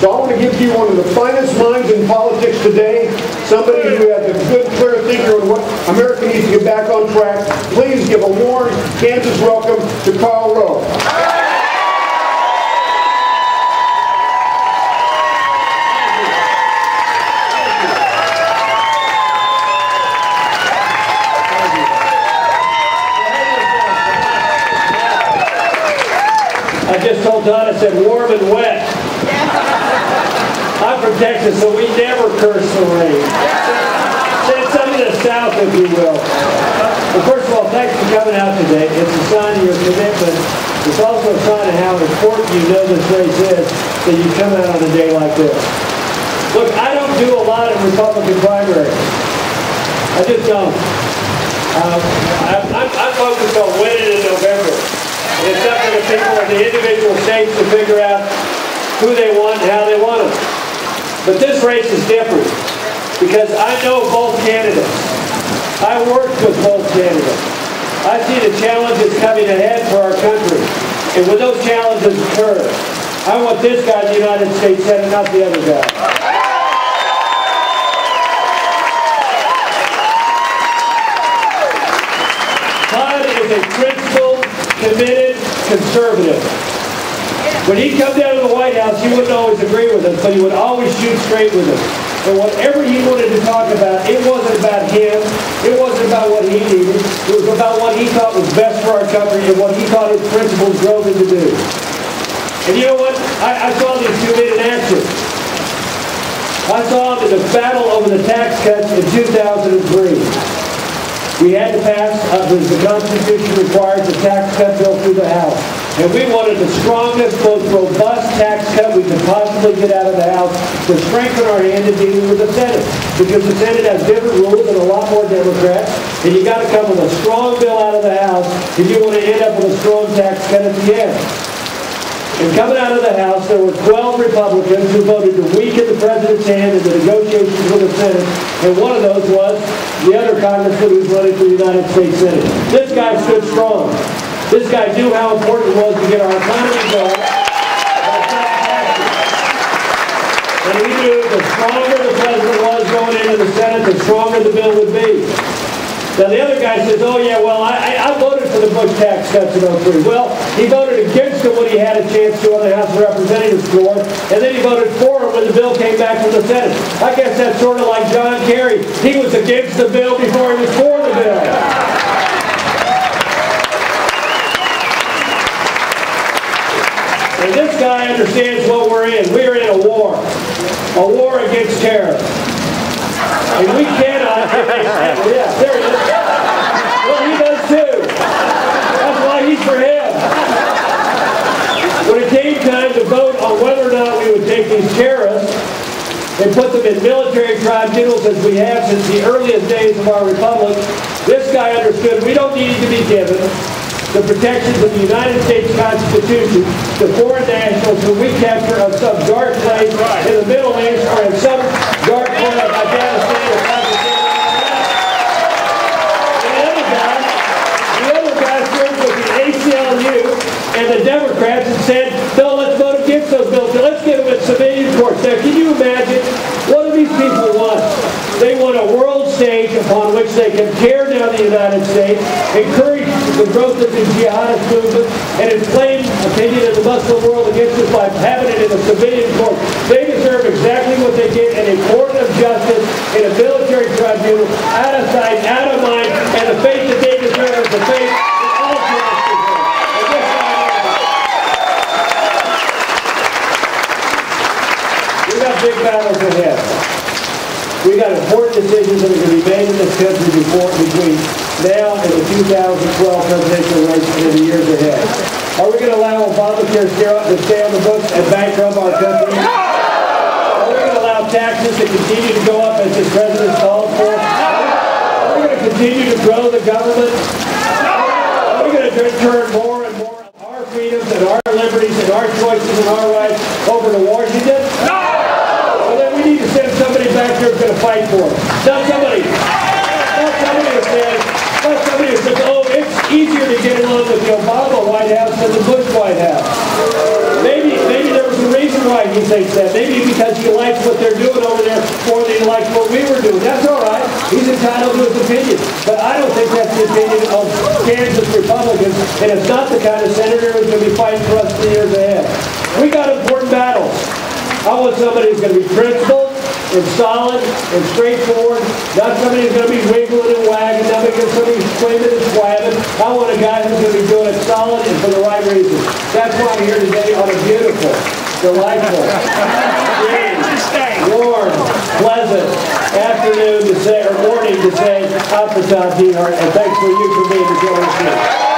So I want to give you one of the finest minds in politics today, somebody who has a good, clear thinker on what America needs to get back on track. Please give a warm Kansas welcome to Karl Rove. I just told Todd, I said warm and wet. I'm from Texas, so we never curse the rain. Send some of the South, if you will. Well, first of all, thanks for coming out today. It's a sign of your commitment. It's also a sign of how important you know this race is that you come out on a day like this. Look, I don't do a lot of Republican primaries. I just don't. I'm focused on winning in November. It's up to the people in the individual states to figure out who they want and how they want them. But this race is different because I know both candidates. I worked with both candidates. I see the challenges coming ahead for our country. And when those challenges occur, I want this guy in the United States Senate, not the other guy. Todd is a principled, committed conservative. When he'd come down to the White House, he wouldn't always agree with us, but he would always shoot straight with us. And whatever he wanted to talk about, it wasn't about him. It wasn't about what he needed. It was about what he thought was best for our country and what he thought his principles drove him to do. And you know what? I saw these two men in action. I saw them in the battle over the tax cuts in 2003. We had to pass, as the Constitution requires, a tax cut bill through the House. And we wanted the strongest, most robust tax cut we could possibly get out of the House to strengthen our hand in dealing with the Senate. Because the Senate has different rules and a lot more Democrats. And you got to come with a strong bill out of the House if you want to end up with a strong tax cut at the end. And coming out of the House, there were 12 Republicans who voted to weaken the President's hand in the negotiations with the Senate. And one of those was the other congressman who was running for the United States Senate. This guy stood strong. This guy knew how important it was to get our economy going. And he knew the stronger the President was going into the Senate, the stronger the bill would be. Now the other guy says, oh yeah, well, I voted for the Bush tax cuts in 2003. Well, he voted against it when he had a chance to on the House of Representatives floor, and then he voted for it when the bill came back from the Senate. I guess that's sort of like John Kerry. He was against the bill before he was for the bill. And this guy understands what we're in. We're in a war against terror. And we cannot, yeah, there he is. Well, he does too. That's why he's for him. When it came time to vote on whether or not we would take these terrorists and put them in military tribunals as we have since the earliest days of our republic, this guy understood we don't need to be given the protections of the United States Constitution to foreign nationals who we capture on some dark place in the Middle East or in some dark corner of Afghanistan or Pakistan. And the other guy stood with the ACLU and the Democrats and said, no, let's vote against those bills. Let's get them at civilian courts. Now, can you imagine? What do these people want? They want a world stage upon which they can tear down the United States, encourage the growth of the jihadist movement, and inflame opinion in the Muslim world against us by having it in a civilian court. They deserve exactly what they get in a court of justice, in a military tribunal, out of sight, out of mind, and the fate that they deserve is the fate that all terrorists deserve. We got big battles ahead. We got important decisions that are going to be made in this country between now and the 2012 presidential race in the years ahead. Are we going to allow Obamacare to stay on the books and bankrupt our country? Are we going to allow taxes to continue to go up as this president called for? Are we going to continue to grow the government? Are we going to turn more and more of our freedoms and our liberties and our choices and our rights over to Washington? Well, then we need to send somebody back there who's going to fight for us. Not somebody who says, oh, it's easier to get along with the Obama White House than the Bush White House. Maybe there was a reason why he thinks that. Maybe because he likes what they're doing over there more than he likes what we were doing. That's all right. He's entitled to his opinion. But I don't think that's the opinion of Kansas Republicans, and it's not the kind of senator who's going to be fighting for us in the years ahead. We got important battles. I want somebody who's going to be principled and solid and straightforward, not somebody who's going to be wiggling and wagging, not somebody who's screaming and swabbing. I want a guy who's going to be doing it solid and for the right reasons. That's why I'm here today on a beautiful, delightful, warm, pleasant afternoon to say, or morning to say, I'm for Todd Tiahrt, and thanks for you for being the